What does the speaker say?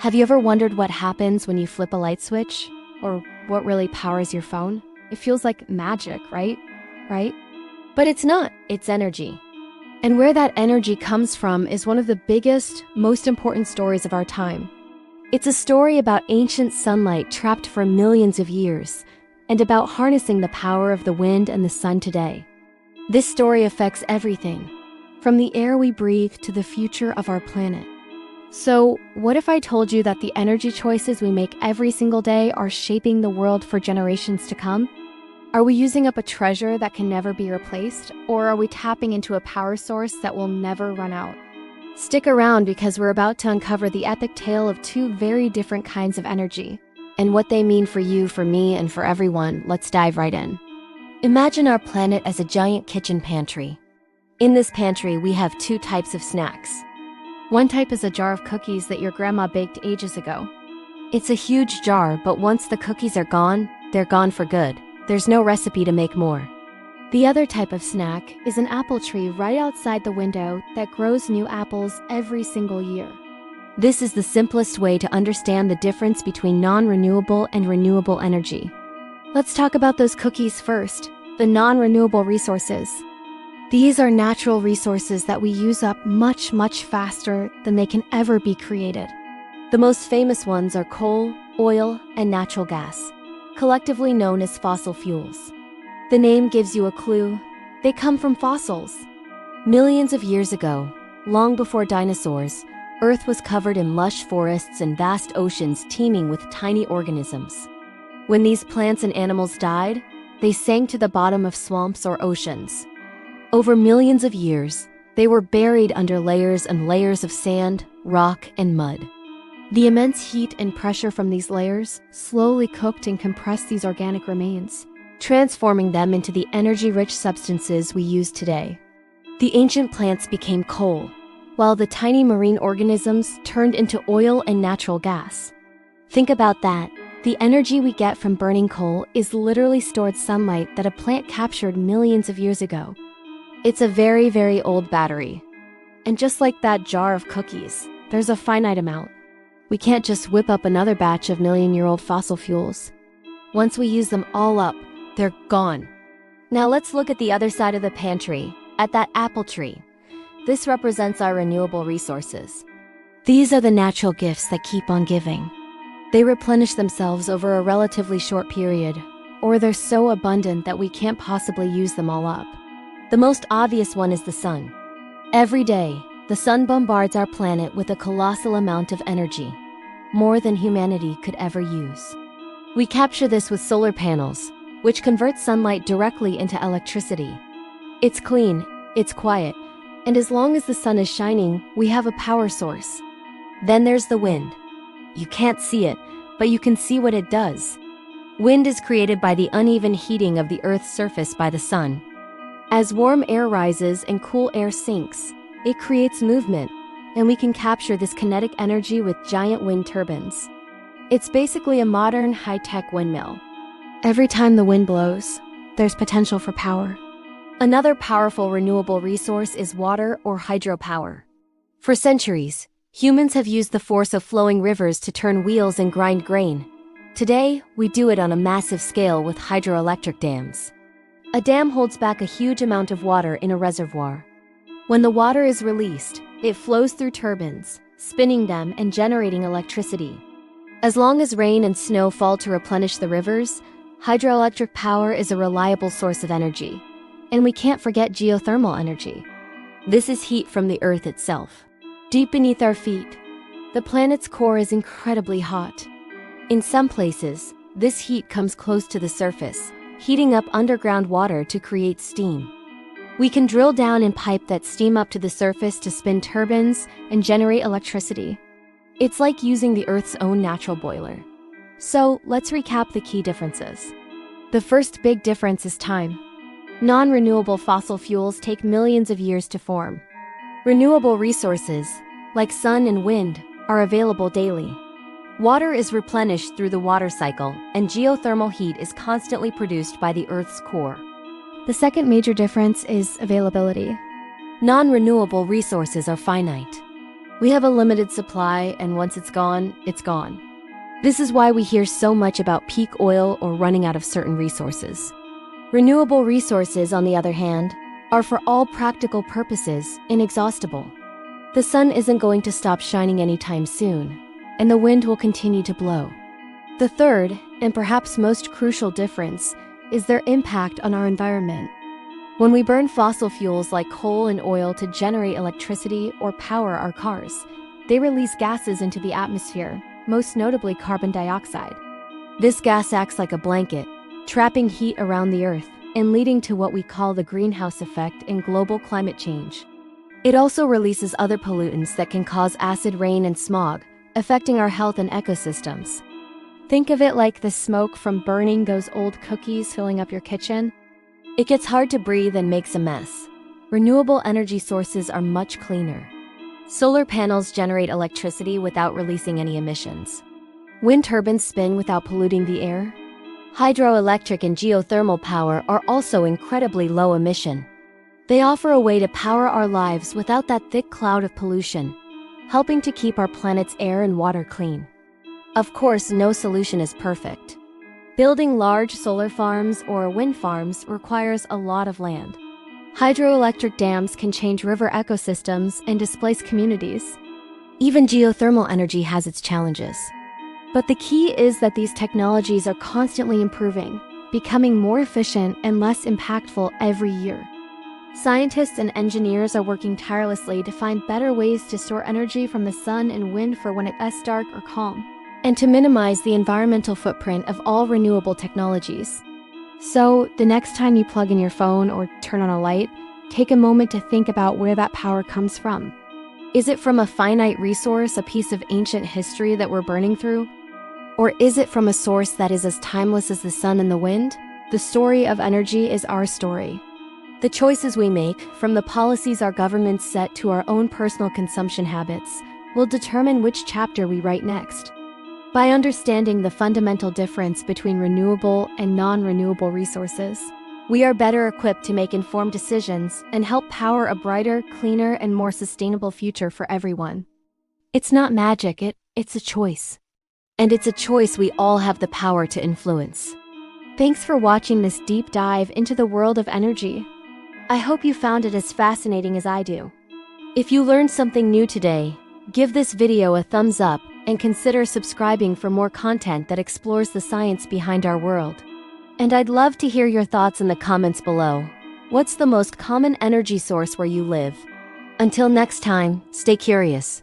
Have you ever wondered what happens when you flip a light switch? Or what really powers your phone? It feels like magic, right? Right? But it's not, it's energy. And where that energy comes from is one of the biggest, most important stories of our time. It's a story about ancient sunlight trapped for millions of years, and about harnessing the power of the wind and the sun today. This story affects everything, from the air we breathe to the future of our planet. So, what if I told you that the energy choices we make every single day are shaping the world for generations to come? Are we using up a treasure that can never be replaced, or are we tapping into a power source that will never run out? Stick around because we're about to uncover the epic tale of two very different kinds of energy, and what they mean for you, for me, and for everyone. Let's dive right in. Imagine our planet as a giant kitchen pantry. In this pantry, we have two types of snacks. One type is a jar of cookies that your grandma baked ages ago. It's a huge jar, but once the cookies are gone, they're gone for good. There's no recipe to make more. The other type of snack is an apple tree right outside the window that grows new apples every single year. This is the simplest way to understand the difference between non-renewable and renewable energy. Let's talk about those cookies first, the non-renewable resources. These are natural resources that we use up much, much faster than they can ever be created. The most famous ones are coal, oil, and natural gas, collectively known as fossil fuels. The name gives you a clue. They come from fossils. Millions of years ago, long before dinosaurs, Earth was covered in lush forests and vast oceans teeming with tiny organisms. When these plants and animals died, they sank to the bottom of swamps or oceans. Over millions of years, they were buried under layers and layers of sand, rock, and mud. The immense heat and pressure from these layers slowly cooked and compressed these organic remains, transforming them into the energy-rich substances we use today. The ancient plants became coal, while the tiny marine organisms turned into oil and natural gas. Think about that. The energy we get from burning coal is literally stored sunlight that a plant captured millions of years ago. It's a very, very old battery. And just like that jar of cookies, there's a finite amount. We can't just whip up another batch of million-year-old fossil fuels. Once we use them all up, they're gone. Now let's look at the other side of the pantry, at that apple tree. This represents our renewable resources. These are the natural gifts that keep on giving. They replenish themselves over a relatively short period, or they're so abundant that we can't possibly use them all up. The most obvious one is the sun. Every day, the sun bombards our planet with a colossal amount of energy, more than humanity could ever use. We capture this with solar panels, which convert sunlight directly into electricity. It's clean, it's quiet, and as long as the sun is shining, we have a power source. Then there's the wind. You can't see it, but you can see what it does. Wind is created by the uneven heating of the Earth's surface by the sun. As warm air rises and cool air sinks, it creates movement, and we can capture this kinetic energy with giant wind turbines. It's basically a modern, high-tech windmill. Every time the wind blows, there's potential for power. Another powerful renewable resource is water or hydropower. For centuries, humans have used the force of flowing rivers to turn wheels and grind grain. Today, we do it on a massive scale with hydroelectric dams. A dam holds back a huge amount of water in a reservoir. When the water is released, it flows through turbines, spinning them and generating electricity. As long as rain and snow fall to replenish the rivers, hydroelectric power is a reliable source of energy. And we can't forget geothermal energy. This is heat from the Earth itself. Deep beneath our feet, the planet's core is incredibly hot. In some places, this heat comes close to the surface, heating up underground water to create steam. We can drill down and pipe that steam up to the surface to spin turbines and generate electricity. It's like using the Earth's own natural boiler. So let's recap the key differences. The first big difference is time. Non-renewable fossil fuels take millions of years to form. Renewable resources, like sun and wind, are available daily. Water is replenished through the water cycle, and geothermal heat is constantly produced by the Earth's core. The second major difference is availability. Non-renewable resources are finite. We have a limited supply, and once it's gone, it's gone. This is why we hear so much about peak oil or running out of certain resources. Renewable resources, on the other hand, are for all practical purposes inexhaustible. The sun isn't going to stop shining anytime soon, and the wind will continue to blow. The third, and perhaps most crucial difference, is their impact on our environment. When we burn fossil fuels like coal and oil to generate electricity or power our cars, they release gases into the atmosphere, most notably carbon dioxide. This gas acts like a blanket, trapping heat around the Earth and leading to what we call the greenhouse effect in global climate change. It also releases other pollutants that can cause acid rain and smog, affecting our health and ecosystems. Think of it like the smoke from burning those old cookies filling up your kitchen. It gets hard to breathe and makes a mess. Renewable energy sources are much cleaner. Solar panels generate electricity without releasing any emissions. Wind turbines spin without polluting the air. Hydroelectric and geothermal power are also incredibly low emission. They offer a way to power our lives without that thick cloud of pollution, helping to keep our planet's air and water clean. Of course, no solution is perfect. Building large solar farms or wind farms requires a lot of land. Hydroelectric dams can change river ecosystems and displace communities. Even geothermal energy has its challenges. But the key is that these technologies are constantly improving, becoming more efficient and less impactful every year. Scientists and engineers are working tirelessly to find better ways to store energy from the sun and wind for when it's less dark or calm, and to minimize the environmental footprint of all renewable technologies. So, the next time you plug in your phone or turn on a light, take a moment to think about where that power comes from. Is it from a finite resource, a piece of ancient history that we're burning through? Or is it from a source that is as timeless as the sun and the wind? The story of energy is our story. The choices we make, from the policies our governments set to our own personal consumption habits, will determine which chapter we write next. By understanding the fundamental difference between renewable and non-renewable resources, we are better equipped to make informed decisions and help power a brighter, cleaner, and more sustainable future for everyone. It's not magic, it's a choice. And it's a choice we all have the power to influence. Thanks for watching this deep dive into the world of energy. I hope you found it as fascinating as I do. If you learned something new today, give this video a thumbs up and consider subscribing for more content that explores the science behind our world. And I'd love to hear your thoughts in the comments below. What's the most common energy source where you live? Until next time, stay curious.